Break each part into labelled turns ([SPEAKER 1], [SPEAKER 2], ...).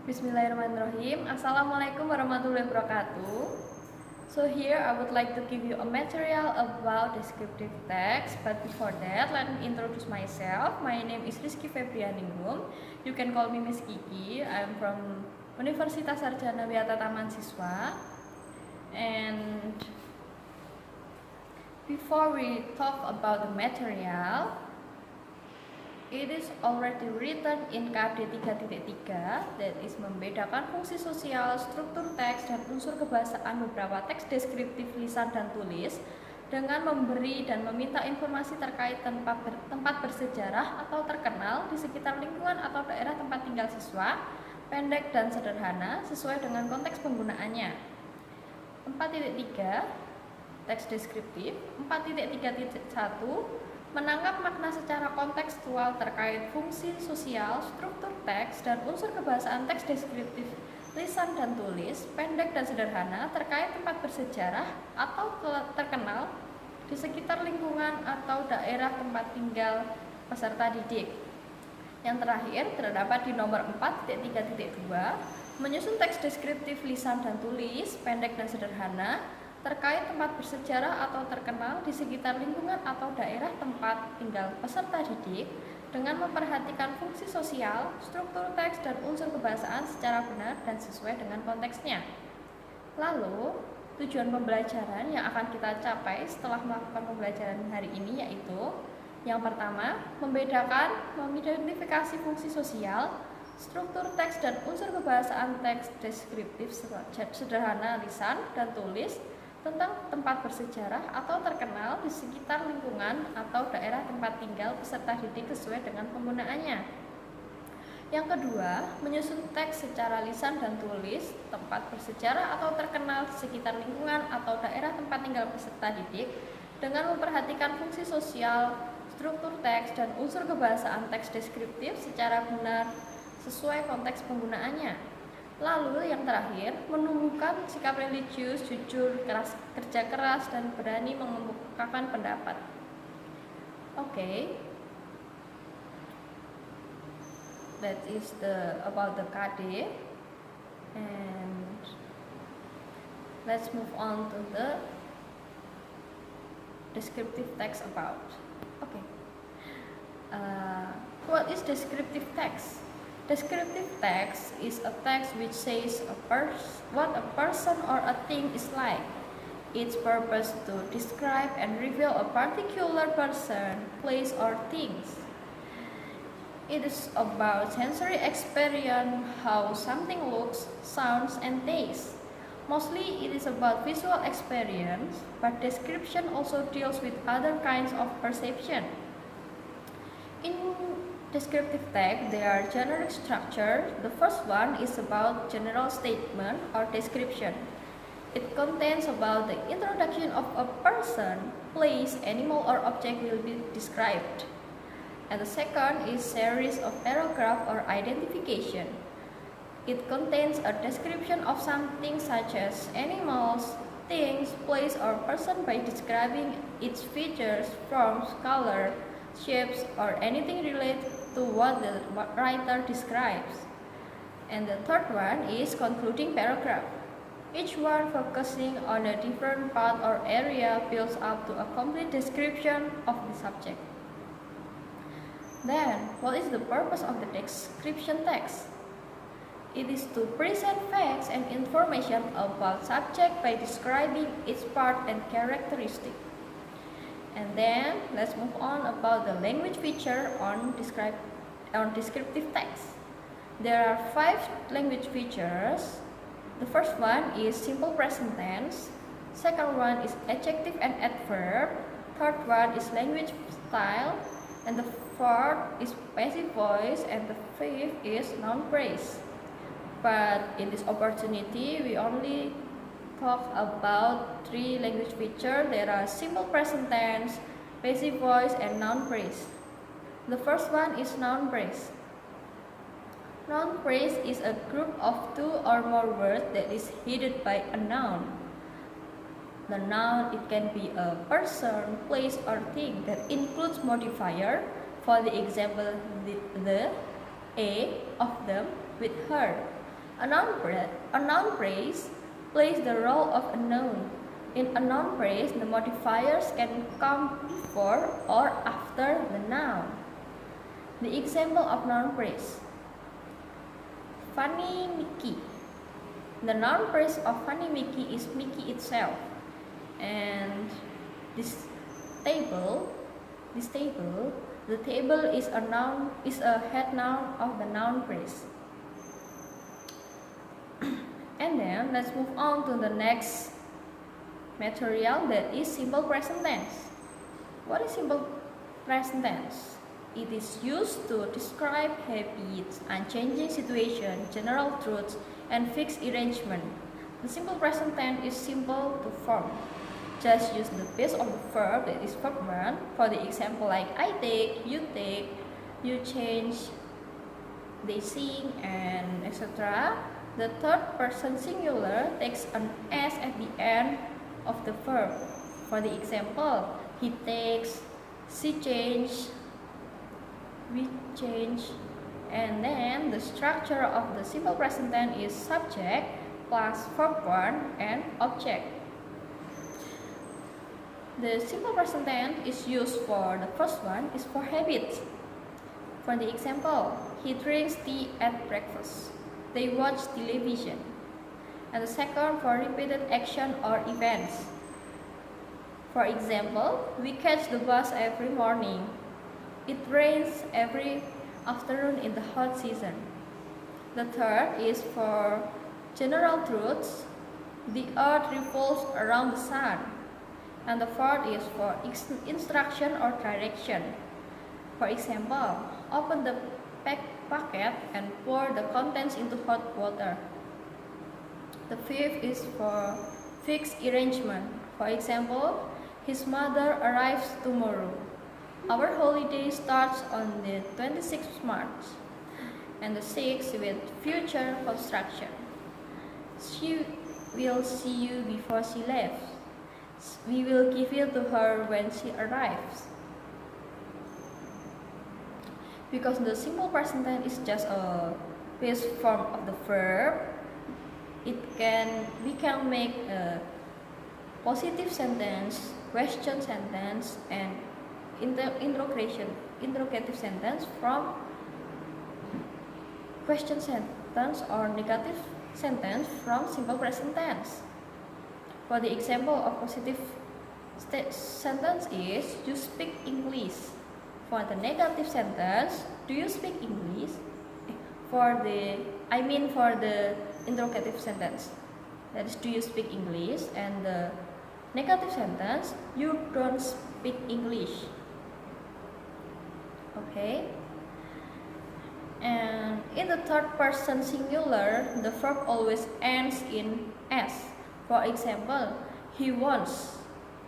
[SPEAKER 1] Bismillahirrahmanirrahim. Assalamualaikum warahmatullahi wabarakatuh. So here I would like to give you a material about descriptive text. But before that, let me introduce myself. My name is Rizki Vebrianingrum. You can call me Miss Kiki. I'm from Universitas Sarjana Wiyata Taman Siswa. And before we talk about the material, it is already written in KD 3.3, that is membedakan fungsi sosial, struktur teks, dan unsur kebahasaan beberapa teks deskriptif lisan dan tulis dengan memberi dan meminta informasi terkait tempat bersejarah atau terkenal di sekitar lingkungan atau daerah tempat tinggal siswa, pendek dan sederhana sesuai dengan konteks penggunaannya. 4.3 teks deskriptif. 4.3.1 menangkap makna secara kontekstual terkait fungsi sosial, struktur teks, dan unsur kebahasaan teks deskriptif lisan dan tulis, pendek dan sederhana terkait tempat bersejarah atau terkenal di sekitar lingkungan atau daerah tempat tinggal peserta didik. Yang terakhir terdapat di nomor 4.3.2, menyusun teks deskriptif lisan dan tulis, pendek dan sederhana terkait tempat bersejarah atau terkenal di sekitar lingkungan atau daerah tempat tinggal peserta didik dengan memperhatikan fungsi sosial, struktur teks, dan unsur kebahasaan secara benar dan sesuai dengan konteksnya. Lalu, tujuan pembelajaran yang akan kita capai setelah melakukan pembelajaran hari ini yaitu: yang pertama, membedakan, mengidentifikasi fungsi sosial, struktur teks, dan unsur kebahasaan teks deskriptif sederhana lisan dan tulis tentang tempat bersejarah atau terkenal di sekitar lingkungan atau daerah tempat tinggal peserta didik sesuai dengan penggunaannya. Yang kedua, menyusun teks secara lisan dan tulis tempat bersejarah atau terkenal di sekitar lingkungan atau daerah tempat tinggal peserta didik dengan memperhatikan fungsi sosial, struktur teks, dan unsur kebahasaan teks deskriptif secara benar sesuai konteks penggunaannya. Lalu yang terakhir, menumbuhkan sikap religius, jujur, kerja keras, dan berani mengemukakan pendapat. Okay, that is about the KD, and let's move on to the descriptive text about. Okay, what is descriptive text? Descriptive text is a text which says what a person or a thing is like. Its purpose to describe and reveal a particular person, place, or things. It is about sensory experience, how something looks, sounds, and tastes. Mostly it is about visual experience, but description also deals with other kinds of perception. In descriptive text, there are generic structure. The first one is about general statement or description. It contains about the introduction of a person, place, animal, or object will be described. And the second is series of paragraph or identification. It contains a description of something such as animals, things, place, or person by describing its features, forms, color, shapes, or anything related to what the writer describes. And the third one is concluding paragraph. Each one focusing on a different part or area builds up to a complete description of the subject. Then, what is the purpose of the description text? It is to present facts and information about subject by describing its part and characteristic. And then let's move on about the language feature on descriptive text. There are 5 language features. The first one is simple present tense. Second one is adjective and adverb. Third one is language style. And the fourth is passive voice. And the fifth is noun phrase. But in this opportunity, we only talk about 3 language features. There are simple present tense, passive voice, and noun phrase. The first one is noun phrase. Noun phrase is a group of 2 or more words that is headed by a noun. The noun, it can be a person, place, or thing that includes modifier. For the example, the, a of them with her. A noun phrase plays the role of a noun. In a noun phrase, the modifiers can come before or after the noun. The example of noun phrase: Funny Mickey. The noun phrase of Funny Mickey is Mickey itself. And this table, the table is a head noun of the noun phrase. And then let's move on to the next material, that is simple present tense. What is simple present tense? It is used to describe habits, unchanging situation, general truths, and fixed arrangement. The simple present tense is simple to form. Just use the base of the verb, that is verb 1, for the example like I take, you change, they sing, and etc. The third person singular takes an S at the end of the verb. For the example, he takes, she change, we change, and then the structure of the simple present tense is subject plus verb 1 and object. The simple present tense is used for, the first one is for habits. For the example, he drinks tea at breakfast, they watch television. And the second for repeated action or events. For example, we catch the bus every morning. It rains every afternoon in the hot season. The third is for general truths. The earth revolves around the sun. And the fourth is for instruction or direction. For example, open the packet and pour the contents into hot water. The fifth is for fixed arrangement. For example, his mother arrives tomorrow. Our holiday starts on the 26th March. And the sixth with future construction. She will see you before she leaves. We will give it to her when she arrives. Because the simple present tense is just a base form of the verb, we can make a positive sentence, question sentence, and interrogative sentence from question sentence or negative sentence from simple present tense. For the example of positive sentence is, you speak English. For the negative sentence, do you speak English? For the interrogative sentence, that is, do you speak English? And the negative sentence, you don't speak English. Okay. And in the third person singular, the verb always ends in S. For example, he wants,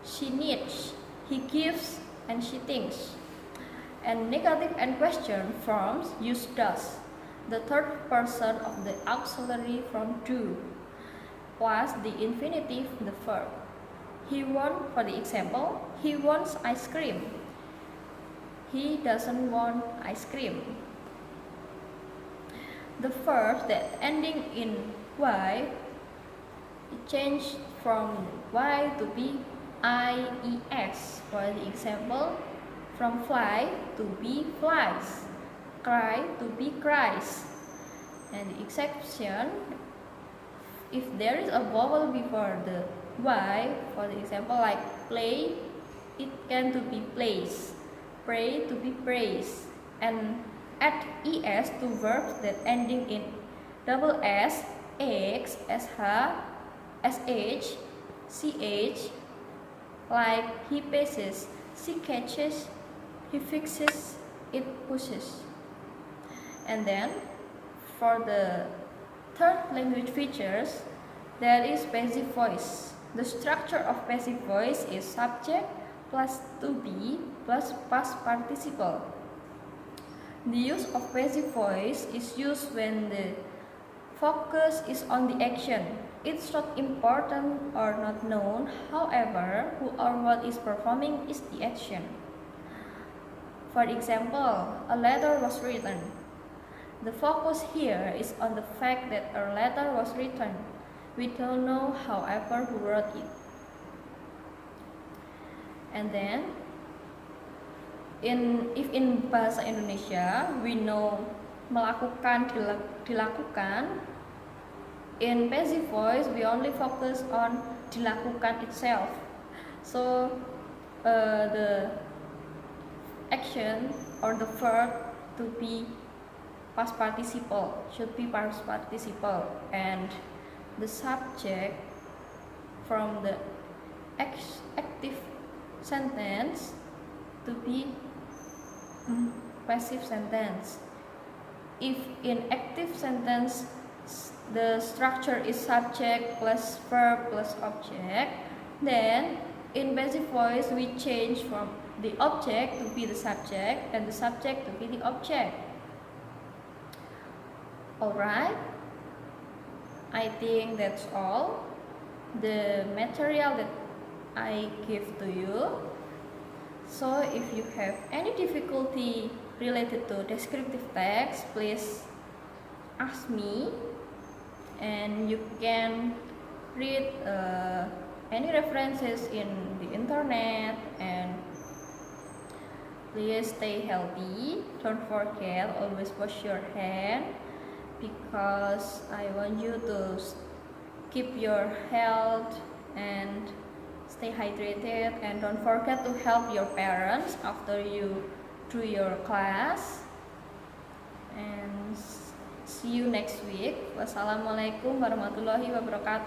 [SPEAKER 1] she needs, he gives, and she thinks. And negative and question forms use does, the third person of the auxiliary from do, plus the infinitive, the verb. He wants, for the example, he wants ice cream. He doesn't want ice cream. The verb that ending in Y change from Y to be IES. For the example, from fly to be flies, cry to be cries. And the exception, if there is a vowel before the Y, for the example like play, it can to be plays, pray to be praise, and add ES to verbs that ending in double S, AX, SH, SH, CH, like he passes, she catches, he fixes, it pushes. And then for the third language features, there is passive voice. The structure of passive voice is subject plus to be plus past participle. The use of passive voice is used when the focus is on the action. It's not important or not known, however, who or what is performing is the action. For example, a letter was written. The focus here is on the fact that a letter was written. We don't know, however, who wrote it. And then, if in bahasa Indonesia we know melakukan, dilakukan, in passive voice we only focus on dilakukan itself. So the action or the verb to be past participle should be past participle, and the subject from the active sentence to be passive sentence. If in active sentence the structure is subject plus verb plus object, then in passive voice we change from the object to be the subject and the subject to be the object. Alright, I think that's all the material that I give to you. So if you have any difficulty related to descriptive text, please ask me, and you can read any references in the internet, and please stay healthy. Don't forget, always wash your hand, because I want you to keep your health and stay hydrated, and don't forget to help your parents after you do your class. And see you next week. Wassalamualaikum warahmatullahi wabarakatuh.